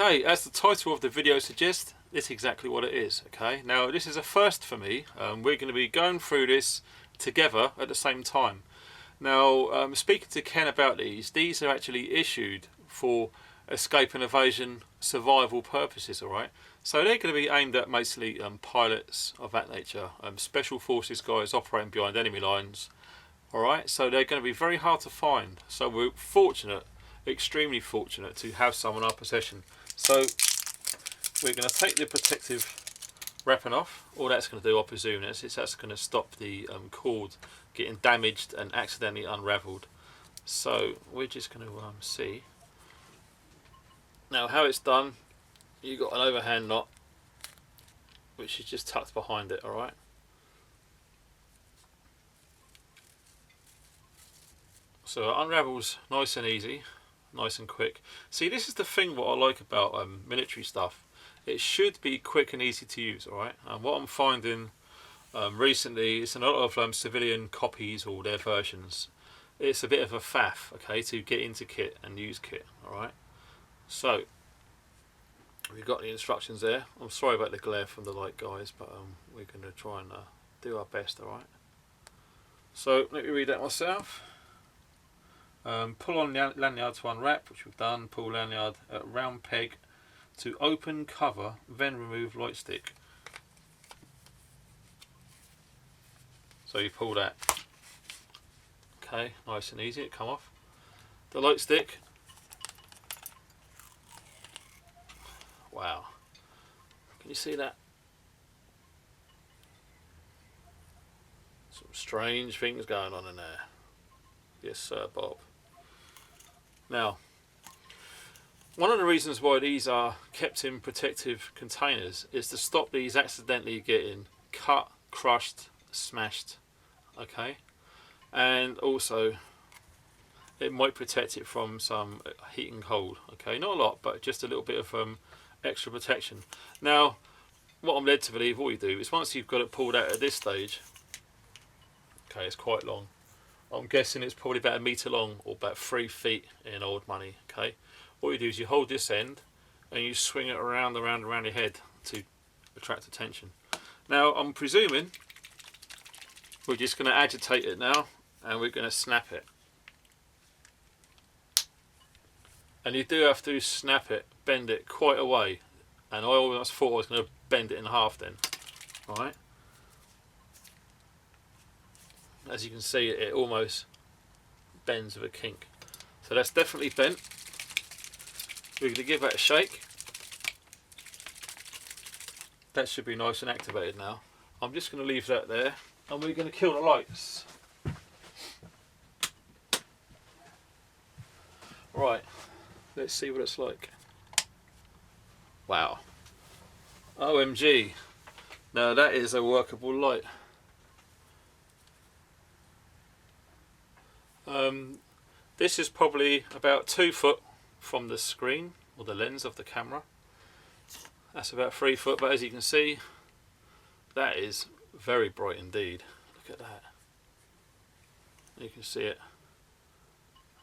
Okay, as the title of the video suggests, it's exactly what it is. Okay, now this is a first for me. We're going to be going through this together at the same time. Now, speaking to Ken about these are actually issued for escape and evasion survival purposes, alright? So they're going to be aimed at mostly pilots of that nature, special forces guys operating behind enemy lines, alright? So they're going to be very hard to find. So we're fortunate, extremely fortunate, to have some in our possession. So we're going to take the protective wrapping off. All that's going to do, I presume, is that's going to stop the cord getting damaged and accidentally unravelled. So we're just going to see. Now how it's done, you've got an overhand knot which is just tucked behind it, alright? So it unravels nice and easy, nice and quick. See, this is the thing what I like about military stuff. It should be quick and easy to use, alright? And what I'm finding recently is a lot of civilian copies or their versions. It's a bit of a faff, okay, to get into kit and use kit, alright? So we've got the instructions there. I'm sorry about the glare from the light, guys, but we're going to try and do our best, alright? So let me read that myself. Pull on lanyard to unwrap, which we've done. Pull lanyard at round peg to open cover, then remove light stick. So you pull that. Okay, nice and easy, it come off. The light stick. Wow. Can you see that? Some strange things going on in there. Yes sir, Bob. Now, one of the reasons why these are kept in protective containers is to stop these accidentally getting cut, crushed, smashed, okay? And also it might protect it from some heat and cold, okay? Not a lot, but just a little bit of extra protection. Now, what I'm led to believe all you do is once you've got it pulled out at this stage, okay, it's quite long. I'm guessing it's probably about 1 metre long or about 3 feet in old money, okay? What you do is you hold this end and you swing it around your head to attract attention. Now, I'm presuming we're just going to agitate it now and we're going to snap it. And you do have to snap it, bend it quite a way. And I almost thought I was going to bend it in half then. Alright? As you can see, it almost bends with a kink. So that's definitely bent. We're going to give that a shake. That should be nice and activated now. I'm just going to leave that there and we're going to kill the lights. Right, let's see what it's like. Wow. OMG. Now that is a workable light. This is probably about 2 foot from the screen or the lens of the camera. That's about 3 foot, but as you can see, that is very bright indeed. Look at that. You can see it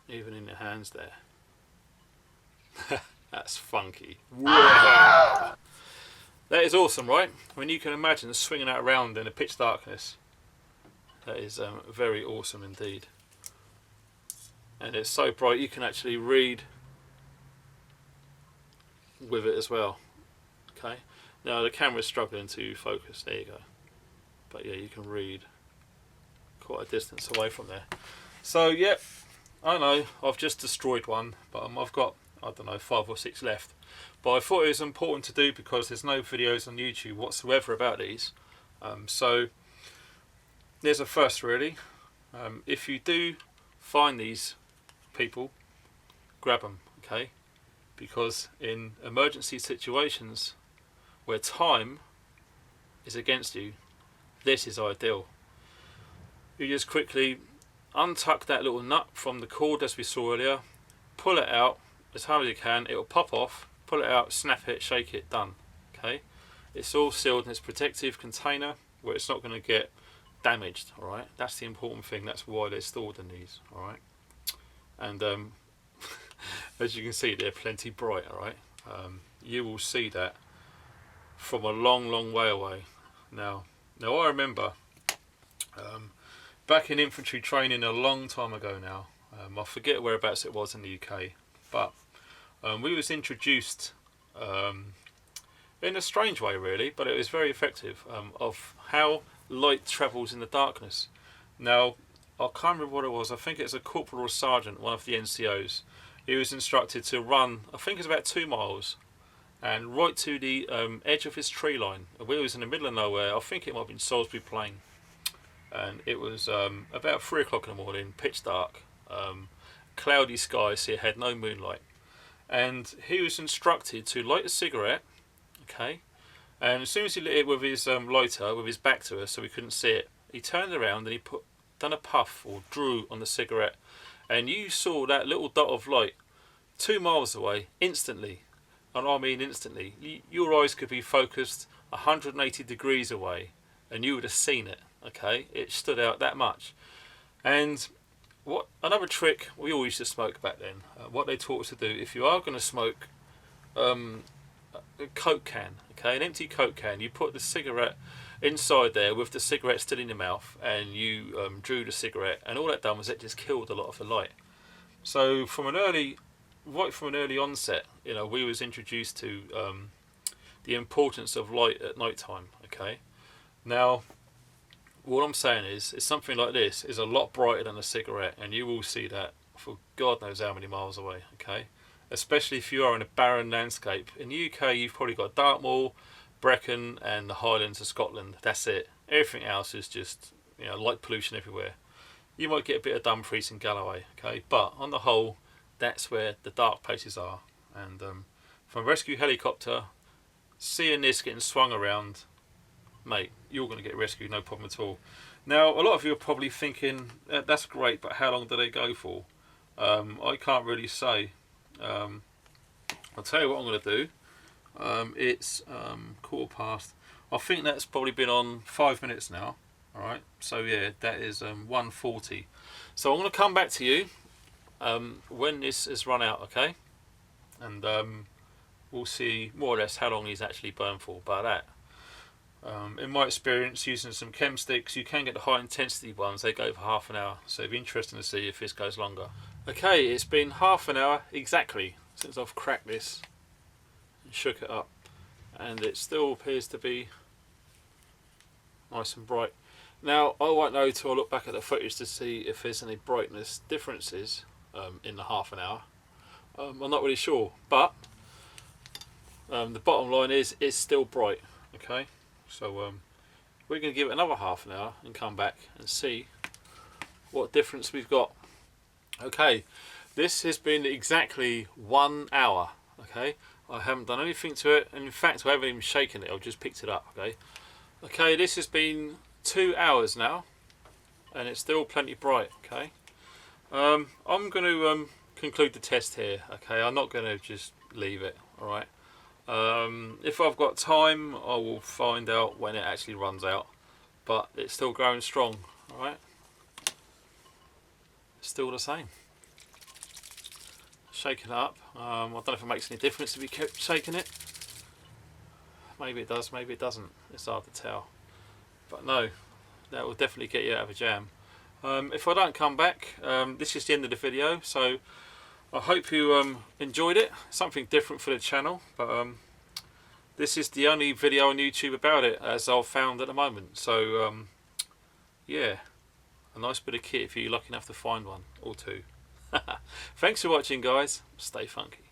even in your hands there. That's funky. Wow. That is awesome, right? I mean, you can imagine swinging that around in the pitch darkness. That is very awesome indeed. And it's so bright you can actually read with it as well. Okay. Now the camera's struggling to focus. There you go. But yeah, you can read quite a distance away from there. So yeah, I know I've just destroyed one, but I've got, I don't know, 5 or 6 left. But I thought it was important to do because there's no videos on YouTube whatsoever about these. So there's a first really. If you do find these people, grab them, okay? Because in emergency situations where time is against you, this is ideal. You just quickly untuck that little nut from the cord as we saw earlier, pull it out as hard as you can, it will pop off, pull it out, snap it, shake it, done. Okay, it's all sealed in its protective container where it's not going to get damaged. Alright, that's the important thing, that's why they're stored in these. Alright, and as you can see, they're plenty bright. Alright, you will see that from a long way away. Now I remember back in infantry training a long time ago now, I forget whereabouts it was in the UK, but we was introduced in a strange way really, but it was very effective, of how light travels in the darkness. Now I can't remember what it was. I think it's a corporal or sergeant, one of the NCOs. He was instructed to run, I think it's about 2 miles, and right to the edge of his tree line. We was in the middle of nowhere. I think it might have been Salisbury Plain, and it was about 3 o'clock in the morning, pitch dark, cloudy sky, so it had no moonlight. And he was instructed to light a cigarette, okay, and as soon as he lit it with his lighter, with his back to us so we couldn't see it, he turned around and he done a puff or drew on the cigarette, and you saw that little dot of light 2 miles away instantly. And I mean instantly. Your eyes could be focused 180 degrees away and you would have seen it, okay? It stood out that much. And what another trick, we all used to smoke back then, what they taught us to do, if you are going to smoke a Coke can, okay, an empty Coke can, you put the cigarette inside there with the cigarette still in your mouth, and you drew the cigarette, and all that done was it just killed a lot of the light. So right from an early onset, you know, we was introduced to the importance of light at night time, okay? Now what I'm saying is something like this is a lot brighter than a cigarette, and you will see that for God knows how many miles away, okay? Especially if you are in a barren landscape. In the UK you've probably got Dartmoor, Brecon and the Highlands of Scotland. That's it. Everything else is just, you know, light pollution everywhere. You might get a bit of Dumfries and Galloway, okay, but on the whole that's where the dark places are. And from a rescue helicopter, seeing this getting swung around, mate, you're going to get rescued, no problem at all. Now a lot of you are probably thinking that's great, but how long do they go for? I can't really say. I'll tell you what I'm going to do. It's 1:15. I think that's probably been on 5 minutes now. Alright, so yeah, that is 1:40. So I'm going to come back to you when this has run out, okay? And we'll see more or less how long he's actually burned for by that. In my experience, using some chem sticks, you can get the high intensity ones, they go for half an hour, so it'd be interesting to see if this goes longer. Okay, it's been half an hour exactly since I've cracked this and shook it up, and it still appears to be nice and bright. Now I won't know till I look back at the footage to see if there's any brightness differences in the half an hour. I'm not really sure, but the bottom line is it's still bright, okay? So we're going to give it another half an hour and come back and see what difference we've got. Okay, this has been exactly 1 hour, okay? I haven't done anything to it, and in fact I haven't even shaken it, I've just picked it up, okay? Okay, this has been 2 hours now, and it's still plenty bright, okay? I'm going to conclude the test here, okay? I'm not going to just leave it, alright? If I've got time, I will find out when it actually runs out, but it's still growing strong, alright? Still the same. Shaking it up. I don't know if it makes any difference if you kept shaking it. Maybe it does, maybe it doesn't. It's hard to tell. But no, that will definitely get you out of a jam. If I don't come back, this is the end of the video. So I hope you enjoyed it. Something different for the channel. But this is the only video on YouTube about it, as I've found at the moment. So yeah, a nice bit of kit if you're lucky enough to find one or two. Thanks for watching, guys. Stay funky.